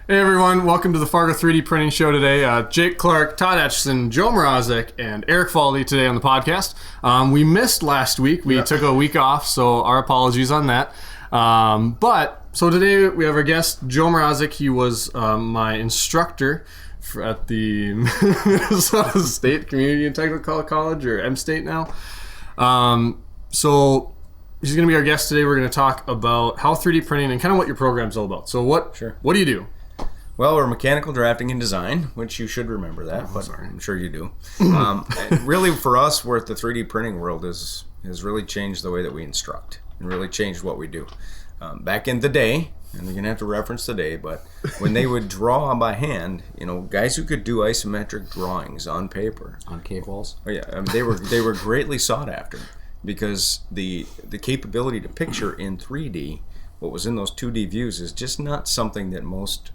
Hey everyone, welcome to the Fargo 3D printing show today. Jake Clark, Todd Etchison, Joe Mrazek, and Eric Faldy today on the podcast. We missed last week. We took a week off, so our apologies on that. So today we have our guest, Joe Mrazek. He was my instructor at the Minnesota State Community and Technical College, or MState now. So he's going to be our guest today. We're going to talk about how 3D printing and kind of what your program's all about. So what do you do? Well, we're mechanical drafting and design, which you should remember that, but I'm sure you do. Really, for us, we're at the 3D printing world has really changed the way that we instruct and really changed what we do. Back in the day, and you're going to have to reference the day, but when they would draw by hand, guys who could do isometric drawings on paper. On cave walls? Oh, yeah, they were greatly sought after because the capability to picture in 3D what was in those 2D views is just not something that most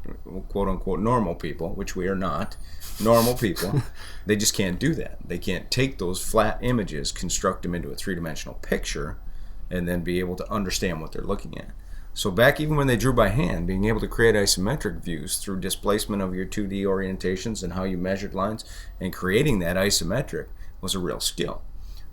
quote-unquote normal people, which we are not, normal people, they just can't do that. They can't take those flat images, construct them into a three-dimensional picture, and then be able to understand what they're looking at. So back even when they drew by hand, being able to create isometric views through displacement of your 2D orientations and how you measured lines, and creating that isometric was a real skill.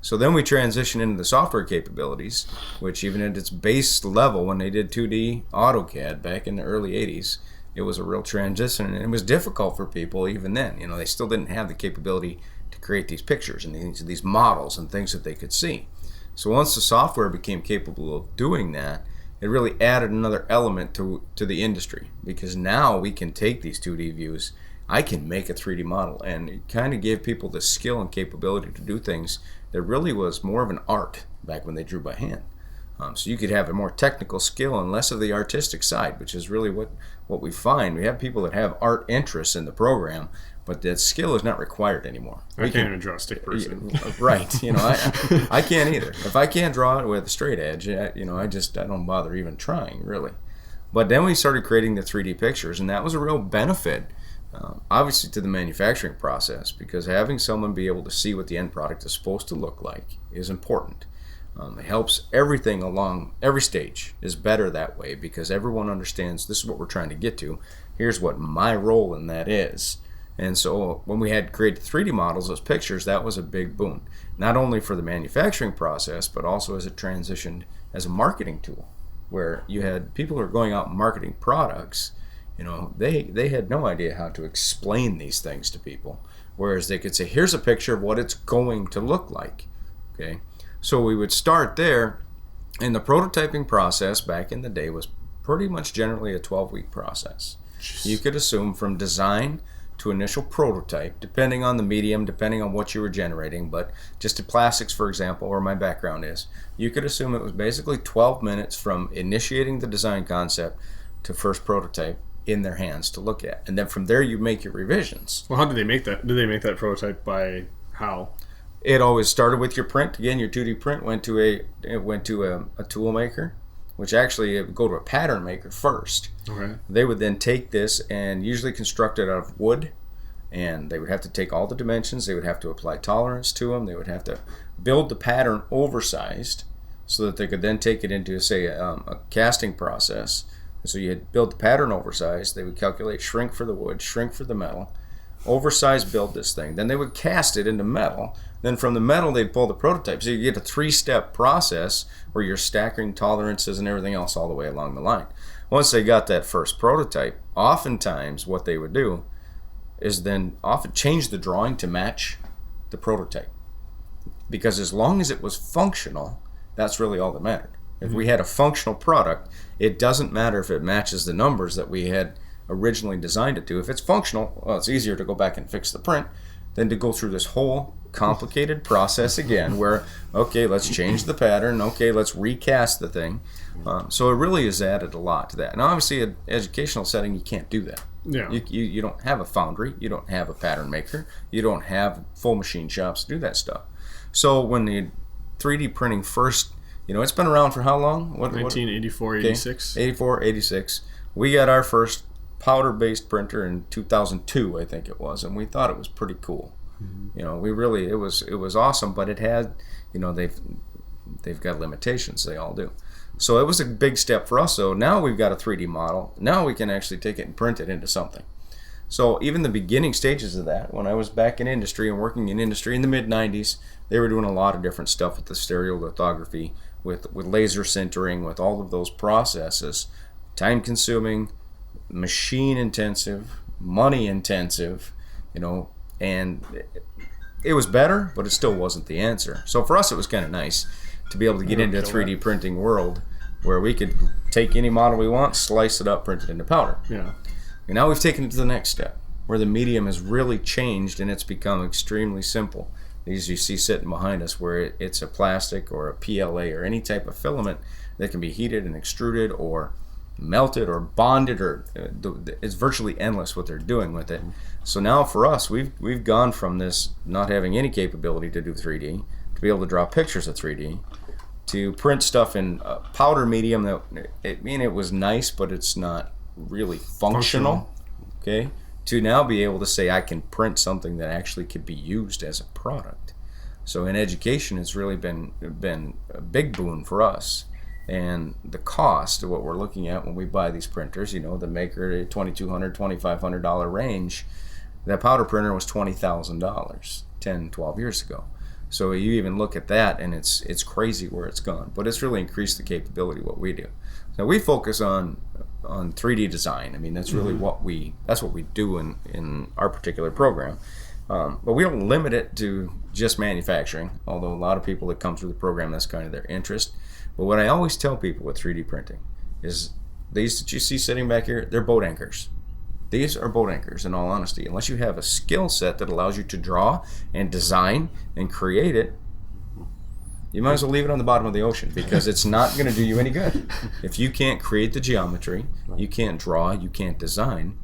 So then we transition into the software capabilities, which even at its base level, when they did 2D AutoCAD back in the early 80s, it was a real transition, and it was difficult for people even then. They still didn't have the capability to create these pictures and these models and things that they could see. So once the software became capable of doing that, it really added another element to the industry, because now we can take these 2D views, I can make a 3D model, and it kind of gave people the skill and capability to do things that really was more of an art back when they drew by hand. So you could have a more technical skill and less of the artistic side, which is really what we find. We have people that have art interests in the program, but that skill is not required anymore. I can't even draw a stick person. Right. I can't either. If I can't draw it with a straight edge, I don't bother even trying, really. But then we started creating the 3D pictures, and that was a real benefit, obviously, to the manufacturing process, because having someone be able to see what the end product is supposed to look like is important. It helps everything along every stage is better that way, because everyone understands this is what we're trying to get to. Here's what my role in that is. And so when we had created 3D models, those pictures, that was a big boon, not only for the manufacturing process, but also as it transitioned as a marketing tool, where you had people who are going out and marketing products. They had no idea how to explain these things to people, whereas they could say, here's a picture of what it's going to look like. Okay, so we would start there, and the prototyping process back in the day was pretty much generally a 12-week process. You could assume from design to initial prototype, depending on the medium, depending on what you were generating, but just to plastics, for example, where my background is, you could assume it was basically 12 minutes from initiating the design concept to first prototype in their hands to look at, and then from there you make your revisions. Well, how did they make that? Did they make that prototype by how? It always started with your print. Again, your 2D print went to a tool maker, which actually it would go to a pattern maker first. Okay. They would then take this and usually construct it out of wood, and they would have to take all the dimensions. They would have to apply tolerance to them. They would have to build the pattern oversized so that they could then take it into, say, a casting process. So you had build the pattern oversized. They would calculate shrink for the wood, shrink for the metal, oversize build this thing. Then they would cast it into metal. Then from the metal they'd pull the prototype. So you get a 3-step process where you're stacking tolerances and everything else all the way along the line. Once they got that first prototype, oftentimes what they would do is then often change the drawing to match the prototype. Because as long as it was functional, that's really all that mattered. If we had a functional product, it doesn't matter if it matches the numbers that we had originally designed it to. If it's functional, well, it's easier to go back and fix the print than to go through this whole complicated process again where, okay, let's change the pattern, okay, let's recast the thing. So it really has added a lot to that. Now, obviously, in an educational setting, you can't do that. Yeah. You don't have a foundry, you don't have a pattern maker, you don't have full machine shops to do that stuff. So when the 3D printing first, it's been around for how long? 1984, 86. 84, 86. We got our first powder-based printer in 2002, I think it was, and we thought it was pretty cool. Mm-hmm. It was awesome, but it had, they've got limitations. They all do. So it was a big step for us. So now we've got a 3D model. Now we can actually take it and print it into something. So even the beginning stages of that, when I was back in industry and working in industry in the mid-90s, they were doing a lot of different stuff with the stereolithography, with laser sintering, with all of those processes. Time-consuming, machine-intensive, money-intensive, and it was better, but it still wasn't the answer. So for us, it was kind of nice to be able to get into a 3D printing world where we could take any model we want, slice it up, print it into powder. Yeah. And now we've taken it to the next step, where the medium has really changed and it's become extremely simple. These you see sitting behind us, where it's a plastic or a PLA or any type of filament that can be heated and extruded or melted or bonded, or it's virtually endless what they're doing with it. So now for us, we've gone from this not having any capability to do 3D, to be able to draw pictures of 3D, to print stuff in powder medium that, it was nice, but it's not really functional. Okay, to now be able to say I can print something that actually could be used as a product. So in education, it's really been a big boon for us. And the cost of what we're looking at when we buy these printers, the maker $2,200, $2,500 range, that powder printer was $20,000 10, 12 years ago. So you even look at that and it's crazy where it's gone. But it's really increased the capability of what we do. So we focus on 3D design. I mean, that's really what we do in our particular program. But we don't limit it to just manufacturing, although a lot of people that come through the program, that's kind of their interest. But what I always tell people with 3D printing is these that you see sitting back here, they're boat anchors. These are boat anchors, in all honesty. Unless you have a skill set that allows you to draw and design and create it, you might as well leave it on the bottom of the ocean, because it's not going to do you any good. If you can't create the geometry, you can't draw, you can't design,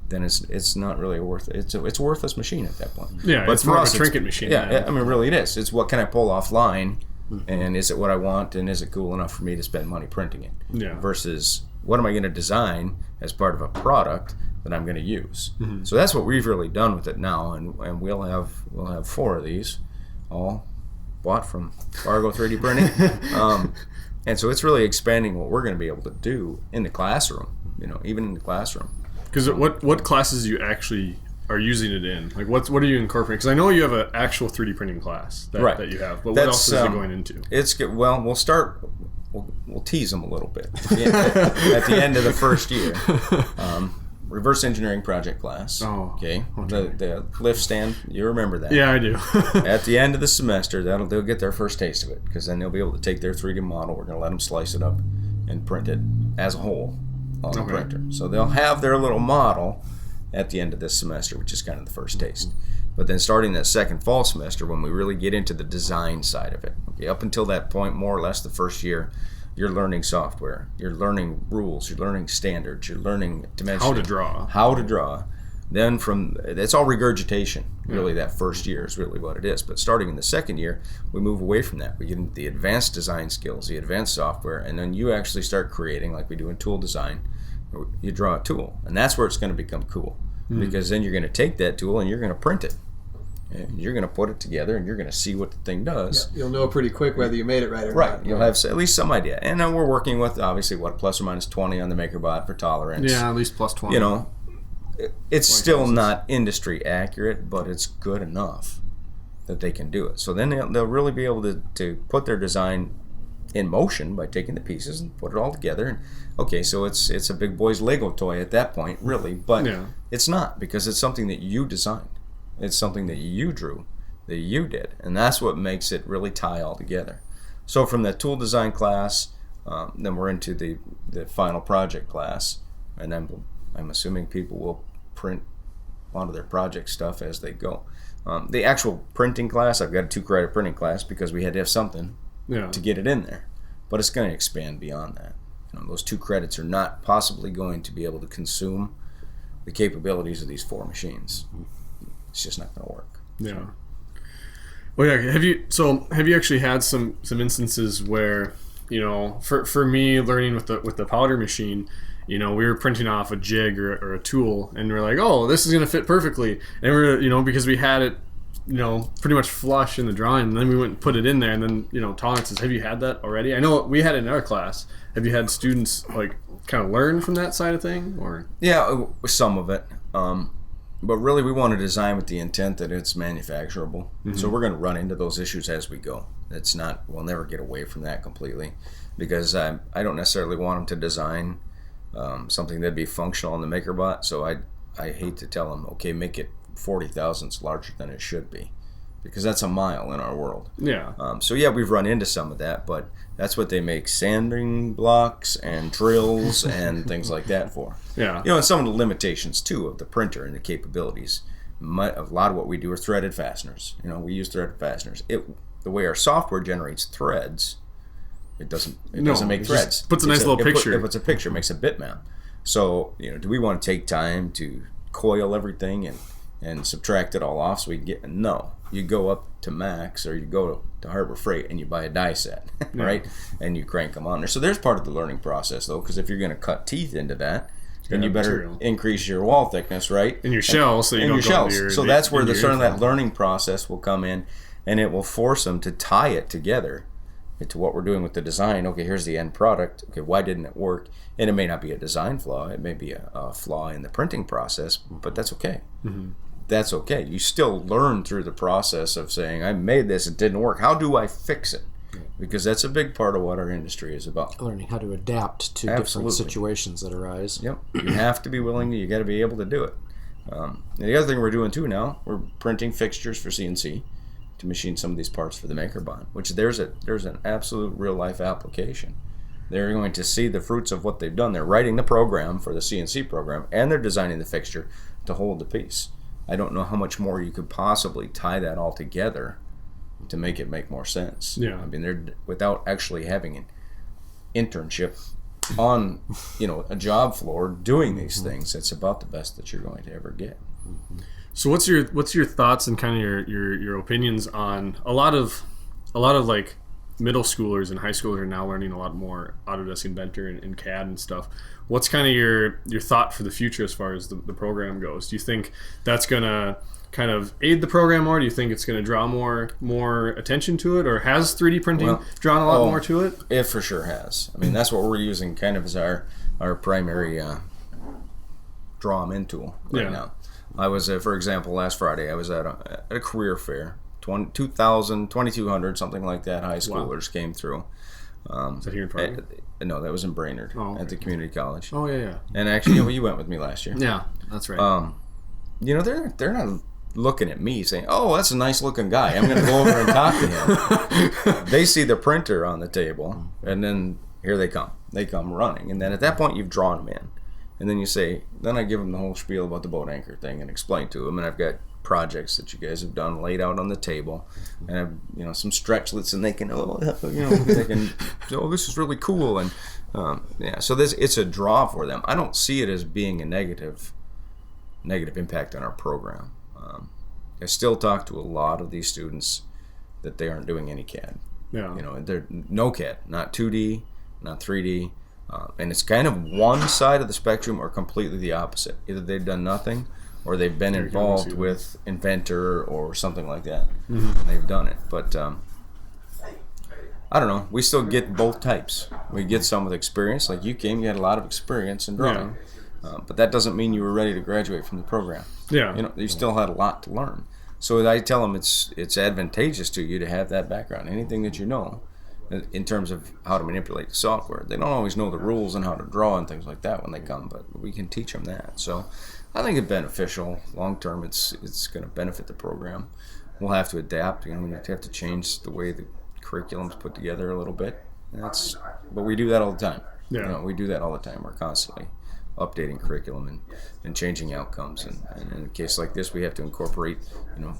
then it's not really it's a worthless machine at that point. Yeah, but it's for more us, of a trinket machine. Yeah, I mean, really it is. It's what can I pull offline, and is it what I want, and is it cool enough for me to spend money printing it? Yeah. Versus what am I going to design as part of a product that I'm going to use? So that's what we've really done with it now, and we'll have 4 of these, all bought from Fargo 3D printing. And so it's really expanding what we're going to be able to do in the classroom, even in the classroom. Because what classes you actually are using it in? Like what are you incorporating? Because I know you have an actual 3D printing class that you have, but what else is it going into? It's good. Well, we'll tease them a little bit at the end of the first year. Reverse engineering project class. Oh, okay. The lift stand, you remember that? Yeah, I do. At the end of the semester, they'll get their first taste of it, because then they'll be able to take their 3D model. We're going to let them slice it up and print it as a whole on the printer. So they'll have their little model at the end of this semester, which is kind of the first taste. But then starting that second fall semester, when we really get into the design side of it, okay, up until that point, more or less the first year, you're learning software, you're learning rules, you're learning standards, you're learning dimension. How to draw. Then it's all regurgitation, really. That first year is really what it is. But starting in the second year, we move away from that. We get into the advanced design skills, the advanced software, and then you actually start creating, like we do in tool design. You draw a tool, and that's where it's going to become cool, because then you're going to take that tool and you're going to print it. And you're going to put it together, and you're going to see what the thing does. Yeah, you'll know pretty quick whether you made it right or not. Right. You'll have at least some idea. And then we're working with, obviously, plus or minus 20 on the MakerBot for tolerance. Yeah, at least plus 20. It's still not industry accurate, but it's good enough that they can do it. So then they'll really be able to put their design in motion by taking the pieces and put it all together. And okay, so it's a big boy's Lego toy at that point, really. But it's not, because it's something that you designed. It's something that you drew, that you did, and that's what makes it really tie all together. So from the tool design class, then we're into the final project class, and then I'm assuming people will print a lot of their project stuff as they go. The actual printing class, I've got a 2-credit printing class because we had to have something to get it in there, but it's going to expand beyond that. Those 2 credits are not possibly going to be able to consume the capabilities of these 4 machines. It's just not going to work. Yeah. Well, yeah. Have you actually had some instances where, for me learning with the powder machine, we were printing off a jig or a tool, and we're like, oh, this is going to fit perfectly, and we're because we had it pretty much flush in the drawing, and then we went and put it in there, and then, tolerances. Have you had that already? I know we had it in our class. Have you had students, kind of learn from that side of thing? Or Yeah, some of it. But really, we want to design with the intent that it's manufacturable. Mm-hmm. So we're going to run into those issues as we go. We'll never get away from that completely, because I don't necessarily want them to design something that'd be functional on the MakerBot. So I hate to tell them, okay, make it 40 thousandths larger than it should be, because that's a mile in our world. Yeah. So yeah, we've run into some of that, but that's what they make sanding blocks and drills and things like that for. Yeah. And some of the limitations too of the printer and the capabilities. A lot of what we do are threaded fasteners. We use threaded fasteners. The way our software generates threads, it doesn't make threads. Puts a nice little picture. It puts a picture, makes a bitmap. So do we want to take time to coil everything and subtract it all off so we can get? No. You go up to Max or you go to Harbor Freight and you buy a die set, right? And you crank them on there. So there's part of the learning process, though, because if you're going to cut teeth into that, then you better increase your wall thickness, right? In your shells, so you don't go into your... So that's where the sort of that learning process will come in, and it will force them to tie it together into what we're doing with the design. Okay, here's the end product. Okay, why didn't it work? And it may not be a design flaw. It may be a flaw in the printing process, but that's okay. Mm-hmm. That's okay. You still learn through the process of saying, I made this, it didn't work. How do I fix it? Because that's a big part of what our industry is about. Learning how to adapt to different situations that arise. Yep. You have to be willing, you got to be able to do it. And the other thing we're doing too now, we're printing fixtures for CNC to machine some of these parts for the MakerBot, which there's an absolute real life application. They're going to see the fruits of what they've done. They're writing the program for the CNC program, and they're designing the fixture to hold the piece. I don't know how much more you could possibly tie that all together to make it make more sense. Yeah. I mean, they're without actually having an internship on, a job floor doing these things. It's about the best that you're going to ever get. So what's your thoughts and kind of your opinions on a lot of like middle schoolers and high schoolers are now learning a lot more Autodesk Inventor and CAD and stuff. What's kind of your thought for the future as far as the program goes? Do you think that's going to kind of aid the program more? Do you think it's going to draw more attention to it? Or has 3D printing drawn a lot more to it? It for sure has. I mean, that's what we're using kind of as our primary draw them in tool right now. I was, for example, last Friday, I was at a career fair. 2,200, something like that, high schoolers came through. Is that here in Fargo? No, that was in Brainerd at the community college. Oh, yeah. And actually, you went with me last year. Yeah, that's right. They're not looking at me saying, oh, that's a nice looking guy, I'm going to go over and talk to him. They see the printer on the table, and then here they come. They come running. And then at that point, you've drawn them in. And then then I give them the whole spiel about the boat anchor thing and explain to them. And I've got projects that you guys have done laid out on the table, and I've, some stretchlets, and they can, this is really cool. And so it's a draw for them. I don't see it as being a negative impact on our program. I still talk to a lot of these students that they aren't doing any CAD. Yeah. They're no CAD, not 2D, not 3D. And it's kind of one side of the spectrum or completely the opposite. Either they've done nothing or they've been involved with Inventor or something like that. Mm-hmm. And they've done it. But I don't know. We still get both types. We get some with experience. Like you had a lot of experience in drawing. Yeah. But that doesn't mean you were ready to graduate from the program. Yeah. You still had a lot to learn. So I tell them it's advantageous to you to have that background. Anything that you know in terms of how to manipulate the software. They don't always know the rules and how to draw and things like that when they come, but we can teach them that. So I think it's beneficial. Long term, it's going to benefit the program. We'll have to adapt. We have to change the way the curriculum's put together a little bit. But we do that all the time. Yeah. We do that all the time. We're constantly updating curriculum and changing outcomes. And in a case like this, we have to incorporate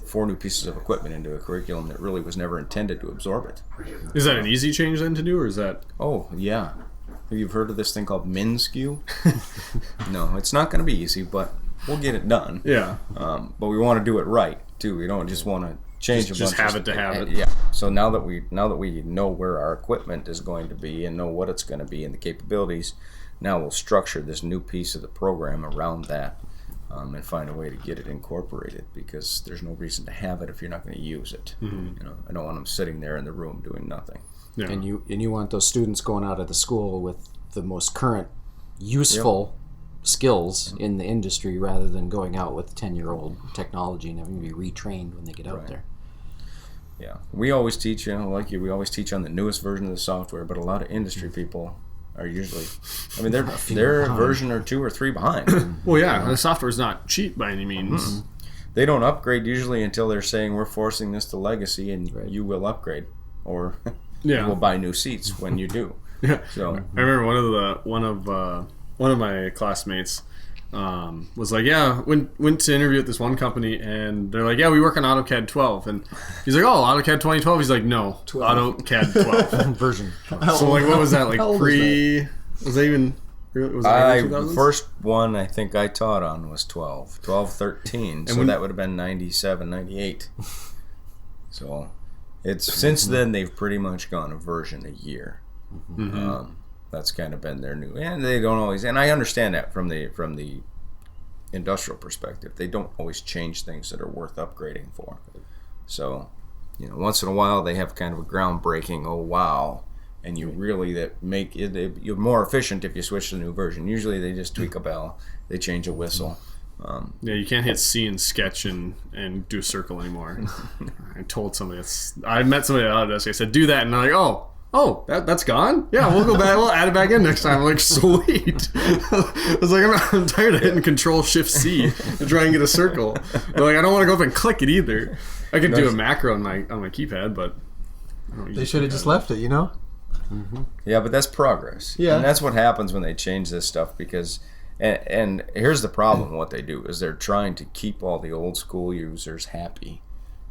4 new pieces of equipment into a curriculum that really was never intended to absorb it. Is that an easy change then to do, or is that? Oh yeah. Have you heard of this thing called MinSkew? No, it's not going to be easy, but we'll get it done. Yeah. But we want to do it right too. We don't just want to change a bunch. Just have it to have it. Yeah. So now that we know where our equipment is going to be and know what it's going to be and the capabilities, now we'll structure this new piece of the program around that. and find a way to get it incorporated, because there's no reason to have it if you're not going to use it. I don't want them sitting there in the room doing nothing. Yeah. And you want those students going out of the school with the most current, useful skills in the industry, rather than going out with 10-year-old technology and having to be retrained when they get out there. Yeah, we always teach, we always teach on the newest version of the software, but a lot of industry people are usually, they're a version or 2 or 3 behind. Well, yeah, the software is not cheap by any means. They don't upgrade usually until they're saying, we're forcing this to legacy and you will upgrade, or you will buy new seats when you do. Yeah. So I remember one of my classmates was like, went to interview at this one company, and they're like, we work on AutoCAD 12, and he's like, AutoCAD 2012. He's like, no, 12. AutoCAD 12 version. So like, what was that, like pre? Was that even? Was that the first one I think I taught on was 12, 13. So that would have been 97, 98. So it's since then they've pretty much gone a version a year. That's kind of been their new, and they don't always, and I understand that from the industrial perspective, they don't always change things that are worth upgrading for. So, once in a while they have kind of a groundbreaking, oh wow, and you really that make it, you're more efficient if you switch to the new version. Usually they just tweak a bell, they change a whistle. You can't hit C in Sketch and do a circle anymore. I told somebody I met somebody at Autodesk. I said, do that, and they're like, oh, that's gone? Yeah, we'll go back. We'll add it back in next time. I'm like, sweet. I was like, I'm tired of hitting Control-Shift-C to try and get a circle. But like, I don't want to go up and click it either. I could do a macro on my keypad, but I don't use they should have just left it, Yeah, but that's progress. Yeah. And that's what happens when they change this stuff, because and here's the problem. What they do is they're trying to keep all the old school users happy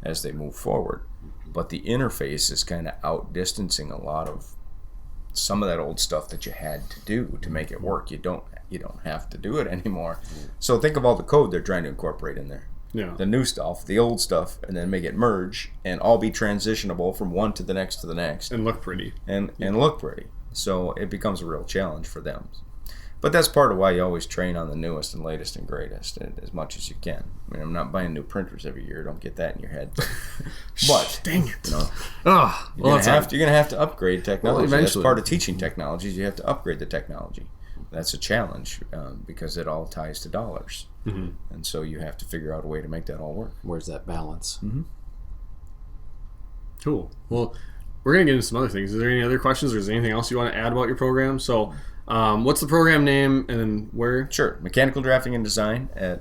as they move forward. But the interface is kind of outdistancing a lot of some of that old stuff that you had to do to make it work. You don't have to do it anymore. So think of all the code they're trying to incorporate in there. Yeah. The new stuff, the old stuff, and then make it merge and all be transitionable from one to the next to the next. And look pretty. And look pretty. So it becomes a real challenge for them. But that's part of why you always train on the newest and latest and greatest as much as you can. I mean, I'm not buying new printers every year. Don't get that in your head. But dang it! You're gonna have to upgrade technology. That's part of teaching technologies. You have to upgrade the technology. That's a challenge because it all ties to dollars, and so you have to figure out a way to make that all work. Where's that balance? Cool. Well, we're gonna get into some other things. Is there any other questions, or is there anything else you want to add about your program? So. What's the program name, and then where? Sure. Mechanical Drafting and Design at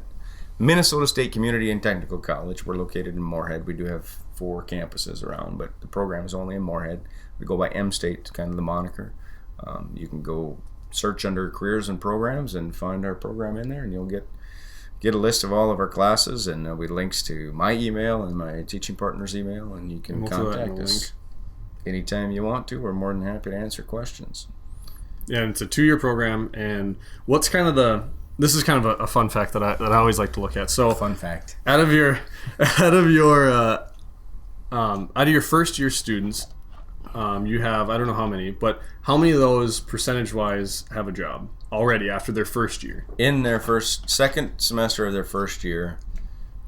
Minnesota State Community and Technical College. We're located in Moorhead. We do have 4 campuses around, but the program is only in Moorhead. We go by MState, kind of the moniker. You can go search under careers and programs and find our program in there, and you'll get a list of all of our classes, and there'll be links to my email and my teaching partner's email, and you can contact us anytime you want to. We're more than happy to answer questions. Yeah, it's a 2-year program, and what's kind of this is kind of a fun fact that I always like to look at. So fun fact. Out of your first year students, you have, I don't know how many, but how many of those percentage wise have a job already after their first year? In their second semester of their first year,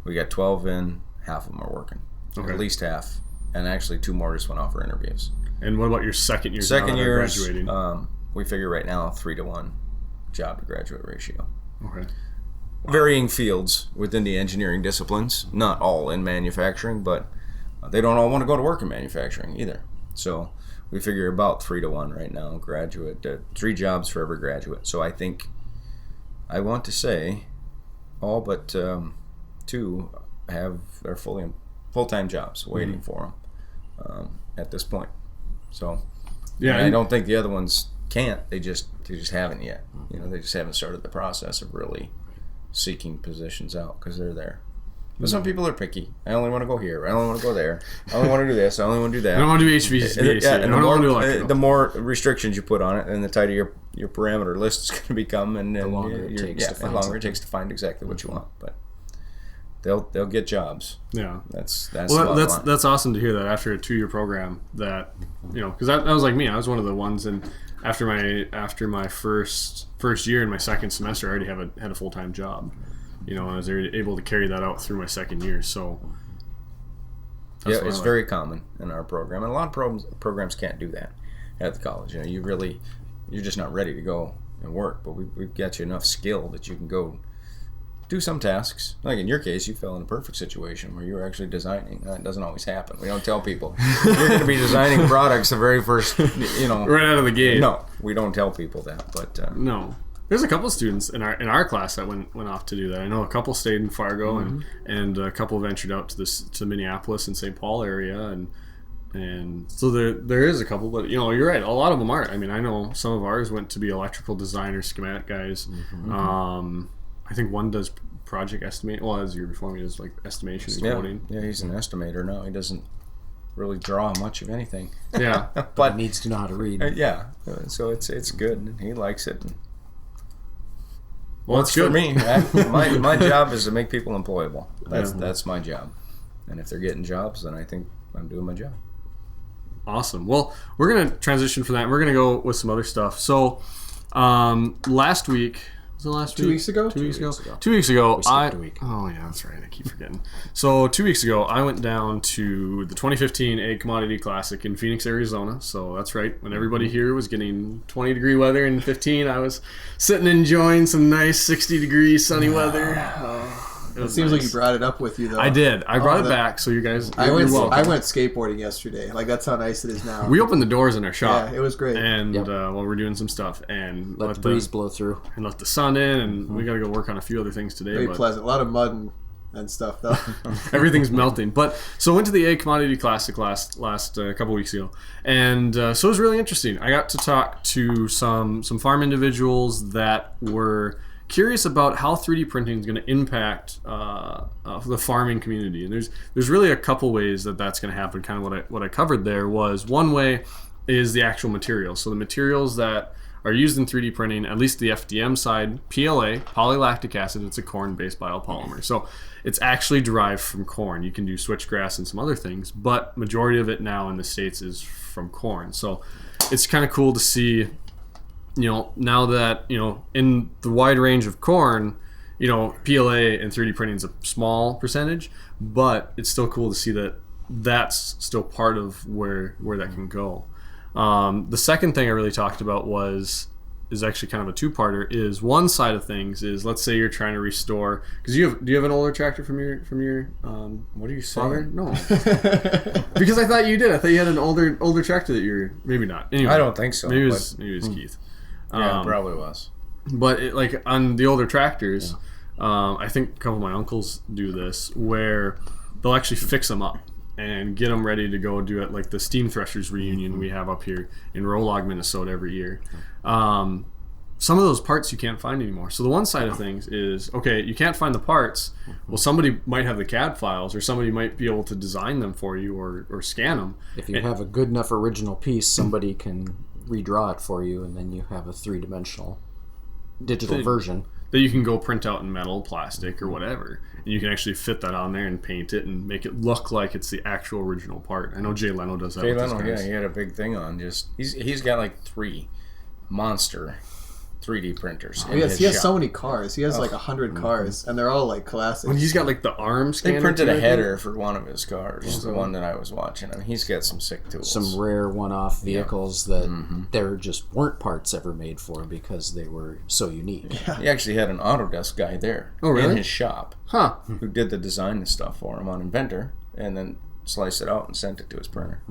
we got 12 in, half of them are working. Okay. At least half. And actually 2 more just went off for interviews. And what about your second year? Second year graduating? We figure right now 3-to-1 job to graduate ratio. Okay. Varying fields within the engineering disciplines, not all in manufacturing, but they don't all want to go to work in manufacturing either. So we figure about 3-to-1 right now, graduate, 3 jobs for every graduate. So I think, I want to say, all but 2 have their full-time jobs waiting for them at this point. So I don't think the other ones can't. They just haven't yet. They just haven't started the process of really seeking positions out because they're there. But some people are picky. I only want to go here. I only want to go there. I only want to do this. I only want to do that. I don't want to do HVAC. And the more restrictions you put on it, and the tighter your parameter list is going to become, and the longer it takes to find exactly what you want. But they'll get jobs. Yeah, that's awesome to hear that after a 2-year program that because that was like me. I was one of the ones, and after my first year in my second semester, I already had a full-time job. and I was able to carry that out through my second year. So yeah, it's very common in our program, and a lot of programs can't do that at the college. You're just not ready to go and work, but we've got you enough skill that you can go do some tasks. Like in your case, you fell in a perfect situation where you were actually designing. That doesn't always happen. We don't tell people you're going to be designing products the very first, right out of the gate. No, we don't tell people that. But no, there's a couple students in our class that went off to do that. I know a couple stayed in Fargo, and a couple ventured out to Minneapolis and St. Paul area, and so there is a couple. But you're right. A lot of them aren't. I mean, I know some of ours went to be electrical designers, schematic guys. I think one does project estimate. Well, as year before me, does like estimation and coding. Yeah, he's an estimator now. He doesn't really draw much of anything. Yeah, but needs to know how to read. Yeah, so it's good. And he likes it. And well, it's good for me. My job is to make people employable. That's my job. And if they're getting jobs, then I think I'm doing my job. Awesome. Well, we're gonna transition from that. And we're gonna go with some other stuff. So, last week. Was it last week? 2 weeks ago? 2 weeks ago. 2 weeks ago, We skipped a week. Oh yeah, that's right. I keep forgetting. So 2 weeks ago, I went down to the 2015 Ag Commodity Classic in Phoenix, Arizona. So that's right. When everybody here was getting 20-degree weather in 15, I was sitting enjoying some nice 60-degree sunny weather. It seems like you brought it up with you, though. I did. I brought it back, so you guys. I went welcome. skateboarding yesterday. Like, that's how nice it is now. We opened the doors in our shop. Yeah, it was great. And while we're doing some stuff, and Let the breeze blow through. And let the sun in, and we got to go work on a few other things today. Very pleasant. A lot of mud and stuff, though. Everything's melting. But so I went to the Ag Commodity Classic last couple weeks ago, and so it was really interesting. I got to talk to some farm individuals that were curious about how 3D printing is going to impact the farming community, and there's really a couple ways that's going to happen. Kind of what I covered there was one way is the actual materials. So the materials that are used in 3D printing, at least the FDM side, PLA, polylactic acid. It's a corn-based biopolymer, so it's actually derived from corn. You can do switchgrass and some other things, but majority of it now in the States is from corn. So it's kind of cool to see. Now that, in the wide range of corn, PLA and 3D printing is a small percentage, but it's still cool to see that that's still part of where that can go. The second thing I really talked about is actually kind of a two-parter. Is one side of things is, let's say you're trying to restore, because do you have an older tractor from your What are you father? saying? No, because I thought you did. I thought you had an older tractor that you're maybe not. Anyway, I don't think so. Maybe it was Keith. Yeah, it probably was. But like on the older tractors, I think a couple of my uncles do this, where they'll actually fix them up and get them ready to go do it, like the Steam Threshers reunion we have up here in Rolog, Minnesota every year. Some of those parts you can't find anymore. So the one side of things is, okay, you can't find the parts. Well, somebody might have the CAD files, or somebody might be able to design them for you or scan them. If you have a good enough original piece, somebody can redraw it for you, and then you have a three-dimensional digital version that you can go print out in metal, plastic, or whatever, and you can actually fit that on there and paint it and make it look like it's the actual original part. I know Jay Leno does that. Jay Leno, yeah, he had a big thing on. He's got like 3 monster 3D printers. He has so many cars. He has like 100 cars, and they're all like classics. When he's got like the arm scanner. They printed a header for one of his cars, the one that I was watching. I mean, he's got some sick tools. Some rare one-off vehicles that there just weren't parts ever made for because they were so unique. Yeah. He actually had an Autodesk guy there in his shop who did the design and stuff for him on Inventor, and then sliced it out and sent it to his printer.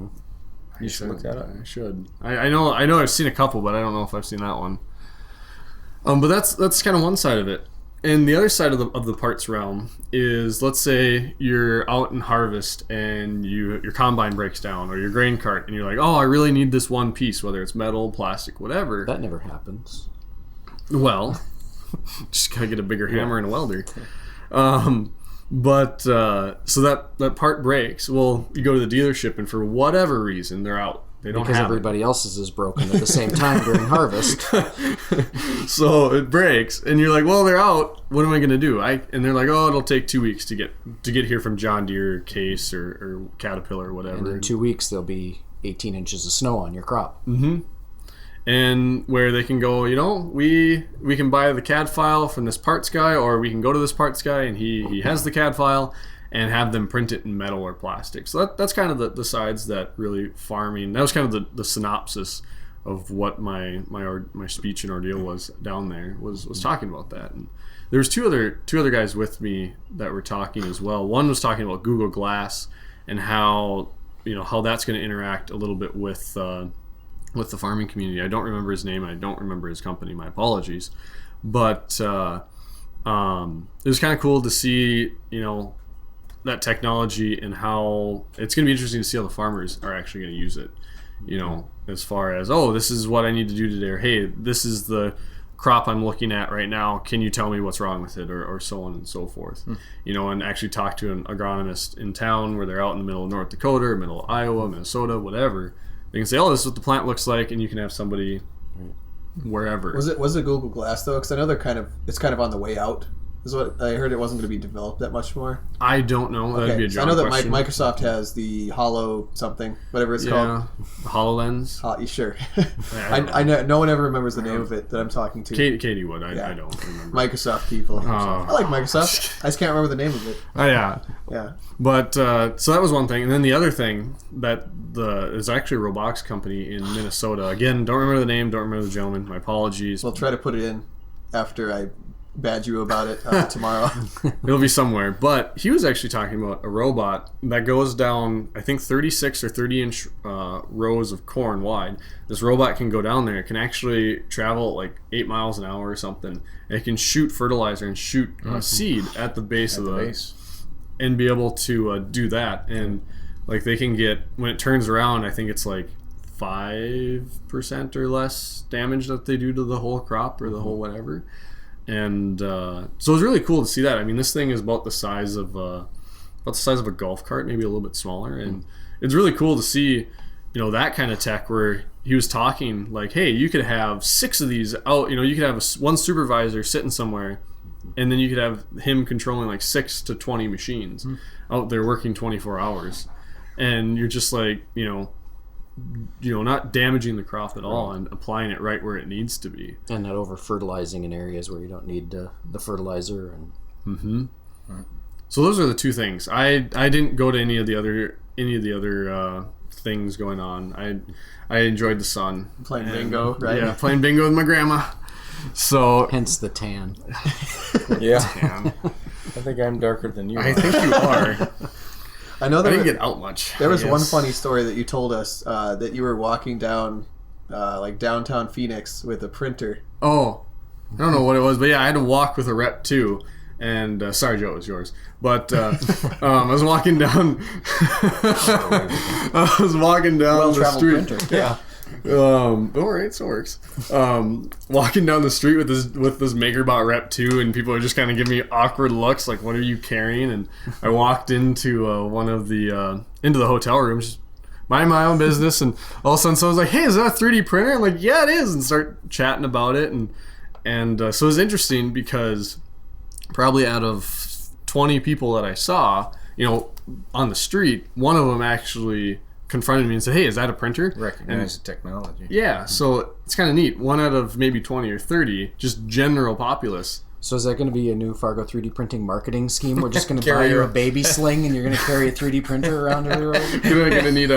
You should look that up. I should. I know I've seen a couple, but I don't know if I've seen that one. But that's kind of one side of it. And the other side of the parts realm is, let's say you're out in harvest and your combine breaks down, or your grain cart, and you're like, oh, I really need this one piece, whether it's metal, plastic, whatever. That never happens. Well, just gotta get a bigger hammer and a welder. But so that part breaks. Well, you go to the dealership, and for whatever reason, they're out. They don't because have everybody else's is broken at the same time during harvest. So it breaks, and you're like, well, they're out. What am I going to do? And they're like, oh, it'll take 2 weeks to get here from John Deere, Case, or Caterpillar, or whatever. And in 2 weeks, there'll be 18 inches of snow on your crop. Mm-hmm. and where they can go, we can buy the CAD file from this parts guy, or we can go to this parts guy and he has the CAD file, and have them print it in metal or plastic. So that's kind of the sides that really farming. That was kind of the synopsis of what my speech and ordeal was down there, was talking about that. And there was two other guys with me that were talking as well. One was talking about Google Glass and how that's going to interact a little bit with the farming community. I don't remember his name. I don't remember his company. My apologies. But it was kind of cool to see, that technology, and how it's going to be interesting to see how the farmers are actually going to use it. As far as, this is what I need to do today, or hey, this is the crop I'm looking at right now. Can you tell me what's wrong with it, or so on and so forth. And actually talk to an agronomist in town where they're out in the middle of North Dakota or middle of Iowa, Minnesota, whatever. They can say, this is what the plant looks like, and you can have somebody wherever. Was it Google Glass though? Because I know it's kind of on the way out. Is what I heard. It wasn't going to be developed that much more. I don't know. That'd be a John I know that question. Microsoft has the Holo something, whatever it's called. HoloLens. Sure. I know. No one ever remembers the name of it that I'm talking to. Katie would. I don't remember. Microsoft people. I like Microsoft. I just can't remember the name of it. Yeah. Yeah. But so that was one thing, and then the other thing that is actually a robotics company in Minnesota. Again, don't remember the name. Don't remember the gentleman. My apologies. We'll try to put it in after I badge you about it tomorrow. It'll be somewhere. But he was actually talking about a robot that goes down, I think, 36 or 30-inch rows of corn wide. This robot can go down there. It can actually travel like 8 miles an hour or something. And it can shoot fertilizer and shoot seed at the base of the base, and be able to do that. And like they can get, when it turns around, I think it's like 5% or less damage that they do to the whole crop or the whole whatever. And so it was really cool to see that. I mean, this thing is about the size of a golf cart, maybe a little bit smaller, and it's really cool to see, that kind of tech where he was talking like, hey, you could have 6 of these out. You could have one supervisor sitting somewhere, and then you could have him controlling like 6 to 20 machines out there working 24 hours, and you're just like, not damaging the crop at all, and applying it right where it needs to be, and not over fertilizing in areas where you don't need the fertilizer. And so those are the two things. I didn't go to any of the other things going on. I enjoyed the sun, Playing bingo, right? Yeah, playing bingo with my grandma. So hence the tan. Yeah. Tan. I think I'm darker than you. I think you are. I know I didn't get out much. There was one funny story that you told us that you were walking down like downtown Phoenix with a printer. Oh, I don't know what it was, but yeah, I had to walk with a rep too. And sorry, Joe, it was yours. But I was walking down. I was walking down the street. Printer. Yeah. All right, so it works. Walking down the street with this MakerBot Rep 2, and people are just kind of giving me awkward looks, like, "What are you carrying?" And I walked into into the hotel room, just minding my own business, and all of a sudden someone's like, "Hey, is that a 3D printer?" I'm like, "Yeah, it is," and start chatting about it, and so it was interesting because probably out of 20 people that I saw, on the street, one of them actually confronted me and said, "Hey, is that a printer?" Recognize the technology. Yeah, so it's kind of neat. One out of maybe 20 or 30, just general populace. So is that going to be a new Fargo 3D printing marketing scheme? We're just going to buy you a baby sling, and you're going to carry a 3D printer around everywhere. gonna need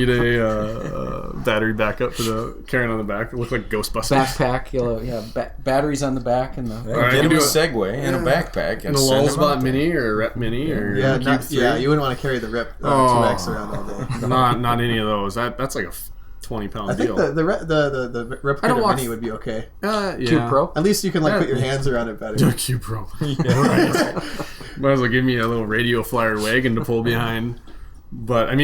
a battery backup for the carrying on the back. It look like Ghostbusters. Backpack, batteries on the back, and the Right, get him a Segway and a backpack and a send him Lullspot out Mini or a Rep Mini or Yeah, Cube 3. you wouldn't want to carry the Rep 2X around all day. Not any of those. That's like a 20-pound I think deal. the Replicator Mini would be okay. Yeah. Cube Pro. At least you can put your hands around it better. Cube Pro. Yeah, right. Might as well give me a little radio flyer wagon to pull behind. But I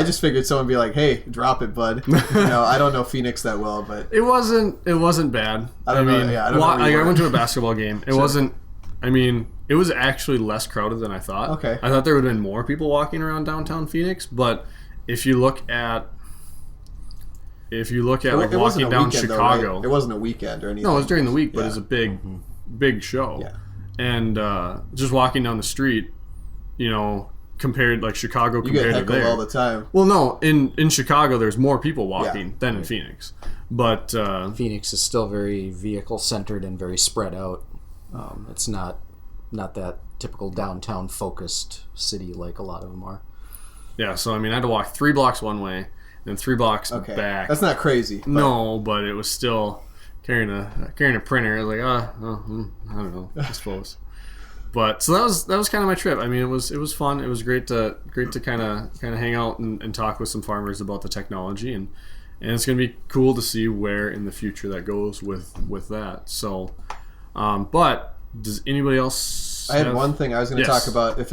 just figured someone would be like, "Hey, drop it, bud." I don't know Phoenix that well, but it wasn't bad. I don't know. Yeah, I don't know. I went to a basketball game. It wasn't. It was actually less crowded than I thought. Okay. I thought there would have been more people walking around downtown Phoenix, but if you look at like walking down Chicago, though, right? It wasn't a weekend or anything. No, it was during the week, but it was a big show. Yeah. And just walking down the street, compared, like Chicago You compared get to heckled there. all the time. Well, no, in Chicago there's more people walking than in Phoenix, but Phoenix is still very vehicle centered and very spread out. It's not that typical downtown focused city like a lot of them are. yeah. So I mean, I had to walk 3 blocks one way, and 3 blocks Okay, back. that's not crazy. But No, but it was still carrying a printer. I was like, I don't know, I suppose. But so that was kind of my trip. I mean, it was fun. It was great to kind of hang out and talk with some farmers about the technology, and it's gonna be cool to see where in the future that goes with that. So, but does anybody else? I had one thing I was going to Yes. talk about. If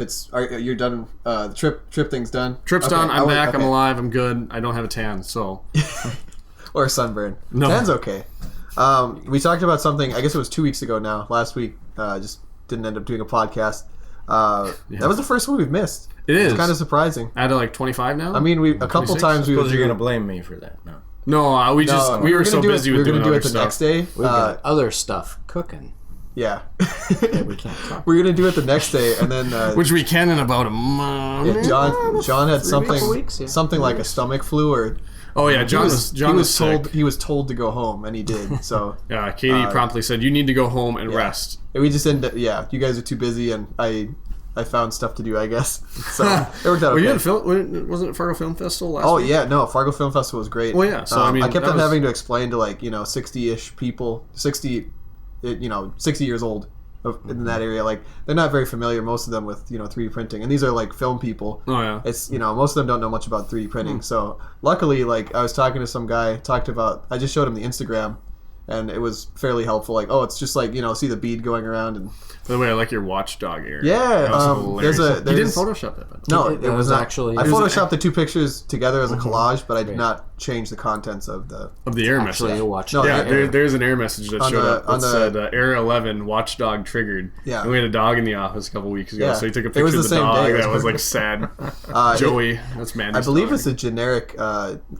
you're done, the trip thing's done. Trip's Okay, done. I'm back. okay. I'm alive. I'm good. I don't have a tan. So Or a sunburn. No. Tan's okay. We talked about something. I guess it was 2 weeks ago now. Last week, just didn't end up doing a podcast. That was the first one we've missed. it is It's kind of surprising. out of like 25 now. I mean, a couple 26? times we Suppose would you're do. gonna blame me for that. No. no, we were gonna so do busy it, with we were doing gonna do other it the stuff. next day. We've got other stuff cooking Yeah. that we can't talk. We're gonna do it the next day, and then Which we can in about a month. yeah, John had something weeks, yeah. something like a stomach flu, or Oh yeah, John was told sick. he was told to go home, and he did. So Yeah, Katie promptly said you need to go home and rest. we just ended. Yeah, you guys are too busy, and I found stuff to do, I guess. So it worked out Well, you okay. had wasn't it Fargo Film Festival last Oh week? yeah, no, Fargo Film Festival was great. Well, yeah, so, I mean, I kept that on was- having to explain to 60-ish people, 60 years old in that area. Like they're not very familiar, most of them, with 3D printing, and these are like film people. Oh yeah. It's most of them don't know much about 3D printing. So luckily, like I was talking to some guy, I just showed him the Instagram, and it was fairly helpful. Like, oh, it's just like see the bead going around, and By the way, I like your watchdog area. Yeah, That was hilarious. there's You didn't Photoshop that, by the way. no, It it was was not actually- I it was photoshopped the two pictures together as a collage, but I did not change the contents of the. Of the error Actually, message. a watch. No, Yeah, yeah. there's an error message that On showed the- up on that the- said error 11 watchdog triggered. Yeah. And we had a dog in the office a couple weeks ago, Yeah. so he took a It picture was of the the same dog day. It was that was like perfect. sad. Joey, that's I Mandy's believe dog. it's a generic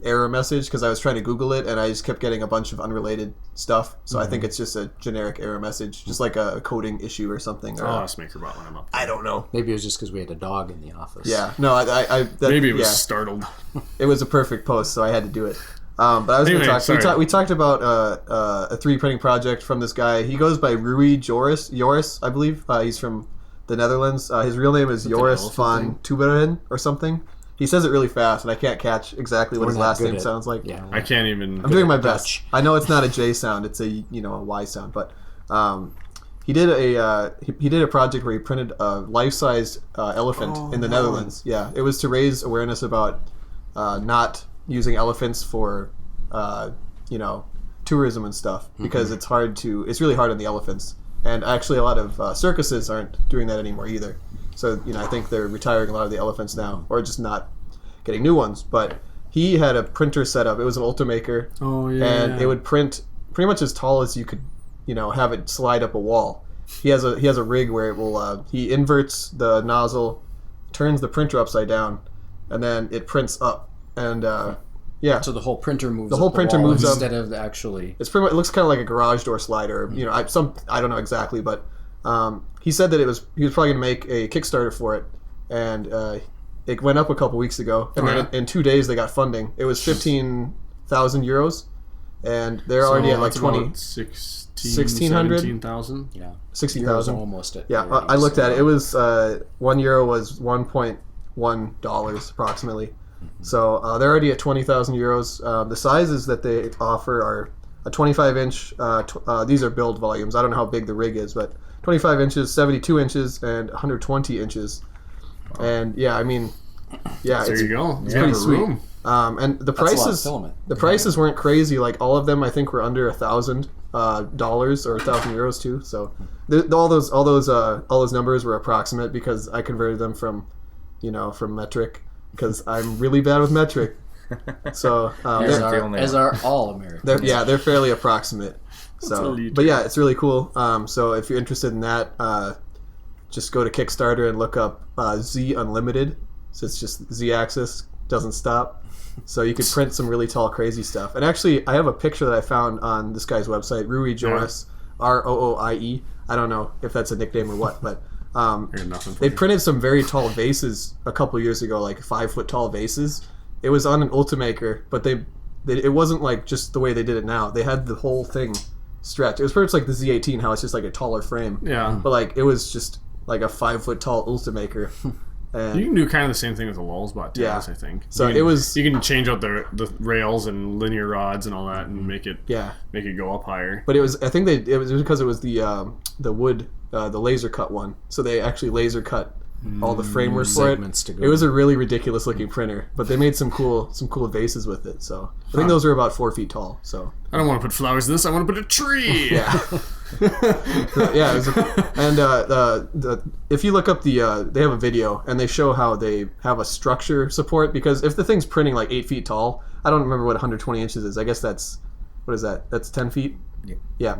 error message because I was trying to Google it and I just kept getting a bunch of unrelated stuff. So I think it's just a generic error message, just like a coding issue or something. Or I'll ask Makerbot when I'm up there. I don't know. Maybe it was just because we had a dog in the office. Yeah, no, Maybe it was yeah, startled. it was a perfect post, so I had to do it. But I was Anyway, going to sorry. we talked about a 3D printing project from this guy. He goes by Rui Joris, I believe. He's from the Netherlands. His real name is Joris elephant van thing? Tuberen or something. He says it really fast, and I can't catch exactly what We're his not last good name at- sounds like. Yeah. I can't even. I'm doing my at best. Dutch. I know it's not a J sound; it's a Y sound. But he did a project where he printed a life-sized elephant in the Netherlands. Yeah, it was to raise awareness about not using elephants for tourism and stuff because it's really hard on the elephants. And actually, a lot of circuses aren't doing that anymore either. So I think they're retiring a lot of the elephants now, or just not getting new ones. But he had a printer set up. It was an Ultimaker. Oh, yeah. And it would print pretty much as tall as you could, have it slide up a wall. He has a rig where it will he inverts the nozzle, turns the printer upside down, and then it prints up. And yeah, So the whole printer moves. The whole up printer wall moves up. instead of actually. it's pretty much, it looks kind of like a garage door slider. I don't know exactly, but he said that he was probably going to make a Kickstarter for it, and it went up a couple weeks ago, and then in 2 days they got funding. It was 15,000 euros, and they're already at like 1600? 17,000. Yeah. 60,000. Almost at. Yeah, parity, I looked so- at it. It was €1 was $1.1 approximately. So they're already at 20,000 euros. The sizes that they offer are a 25-inch. These are build volumes. I don't know how big the rig is, but 25 inches, 72 inches, and 120 inches. And yeah, I mean, yeah, There it's you go. it's You pretty have a sweet. room. And the That's a lot of prices, filament. the prices weren't crazy. Like all of them, I think were under $1,000 or 1,000 euros too. So all those numbers were approximate because I converted them from metric because I'm really bad with metric. So As they're, are, as are all Americans. they're fairly approximate. So, elite. but yeah, it's really cool. So if you're interested in that, just go to Kickstarter and look up Z Unlimited. So it's just Z-axis, doesn't stop. So you could print some really tall, crazy stuff. And actually, I have a picture that I found on this guy's website, Rui Joris, Rooie. I don't know if that's a nickname or what, but I got nothing for They you. printed some very tall vases a couple years ago, like 5-foot tall vases. It was on an Ultimaker, but it wasn't like just the way they did it now. They had the whole thing stretched. It was pretty much like the Z18, how it's just like a taller frame. Yeah. But like it was just like a 5-foot tall Ultimaker. And You can do kind of the same thing with the Lulzbot tails, Yeah. I think. So You can- it was- You can change out the rails and linear rods and all that, and make it go up higher. But it was, I think it was because it was the wood, the laser cut one. So they actually laser cut all the framework for it. segments to go. It was a really ridiculous looking printer, but they made some cool vases with it. So I think those were about 4 feet tall. So I don't want to put flowers in this. I want to put a tree. yeah, yeah. It was if you look up they have a video and they show how they have a structure support, because if the thing's printing like 8 feet tall, I don't remember what 120 inches is. I guess what is that? That's 10 feet. Yeah.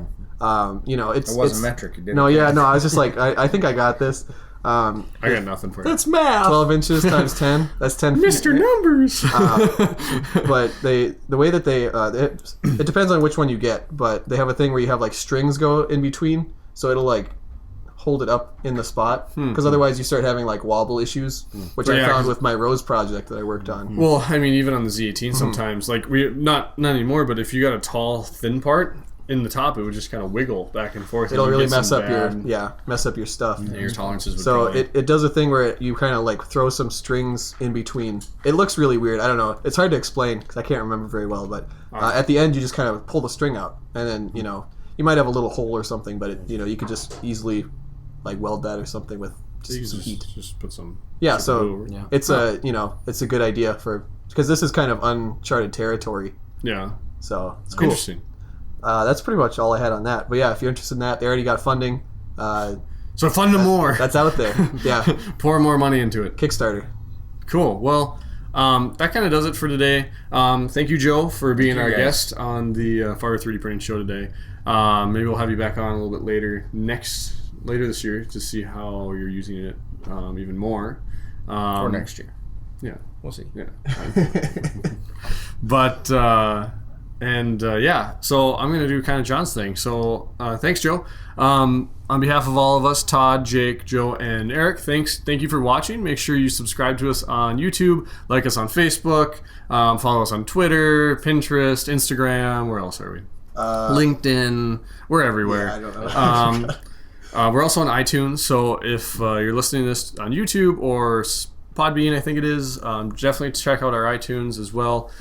You know, it's It wasn't metric. You didn't. No, yeah, no. I was just like, I think I got this. I got nothing for you. That's math. 12 inches times 10. That's 10 feet. Mr. Numbers. But the way that it depends on which one you get, but they have a thing where you have like strings go in between, so it'll like hold it up in the spot, because otherwise you start having like wobble issues, which I found with my Rose project that I worked on. Well, I mean, even on the Z18 sometimes, like not anymore, but if you got a tall, thin part in the top, it would just kind of wiggle back and forth. It'll and really get mess some up your stuff. your tolerances would So probably... it does a thing where you kind of like throw some strings in between. It looks really weird. I don't know. It's hard to explain because I can't remember very well. But at the end, you just kind of pull the string out, and then you might have a little hole or something, but you could just easily like weld that or something with just some heat. Just put some... Yeah. some So glue over. it's it's a good idea because this is kind of uncharted territory. Yeah. So it's cool. Interesting. That's pretty much all I had on that. But yeah, if you're interested in that, they already got funding. So fund them more. That's out there. Yeah. Pour more money into it. Kickstarter. Cool. Well, that kind of does it for today. Thank you, Joe, for being our guest on the Fargo 3D Printing Show today. Maybe we'll have you back on a little bit later this year to see how you're using it even more. Or next year. Yeah. We'll see. Yeah. But so I'm going to do kind of John's thing. So thanks, Joe. On behalf of all of us, Todd, Jake, Joe, and Eric, thank you for watching. Make sure you subscribe to us on YouTube, like us on Facebook, follow us on Twitter, Pinterest, Instagram. Where else are we? LinkedIn. We're everywhere. Yeah, I don't know. We're also on iTunes, so if you're listening to this on YouTube or Podbean, I think it is, definitely check out our iTunes as well.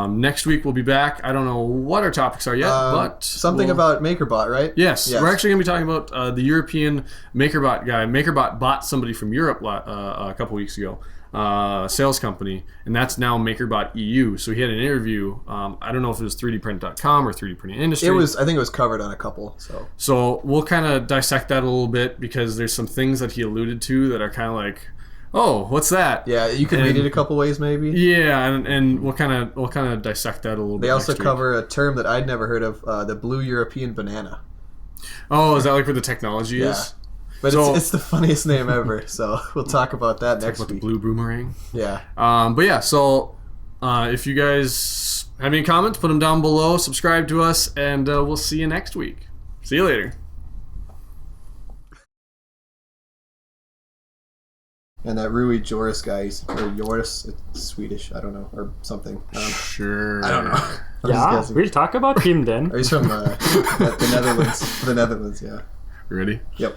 Next week we'll be back. I don't know what our topics are yet, but something about MakerBot, right? Yes, we're actually going to be talking about the European MakerBot guy. MakerBot bought somebody from Europe a couple weeks ago, a sales company, and that's now MakerBot EU. So he had an interview. I don't know if it was 3dprint.com or 3D Printing Industry. I think it was covered on a couple. So we'll kind of dissect that a little bit, because there's some things that he alluded to that are kind of like, oh, what's that? Yeah, you can read it a couple ways maybe. Yeah, and we'll kind of dissect that a little bit. They also next week. cover a term that I'd never heard of, the blue European banana. Oh, is that like what the technology is? But So- it's the funniest name ever, so we'll talk about that next What, the week. blue boomerang? Yeah. But yeah, so if you guys have any comments, put them down below, subscribe to us, and we'll see you next week. See you later. And that Rui Joris guy, or Joris, it's Swedish, I don't know, or something. Sure. I don't know. I'm just Yeah, guessing. we'll talk about him then. Or he's from the Netherlands. The Netherlands, yeah. Ready? Yep.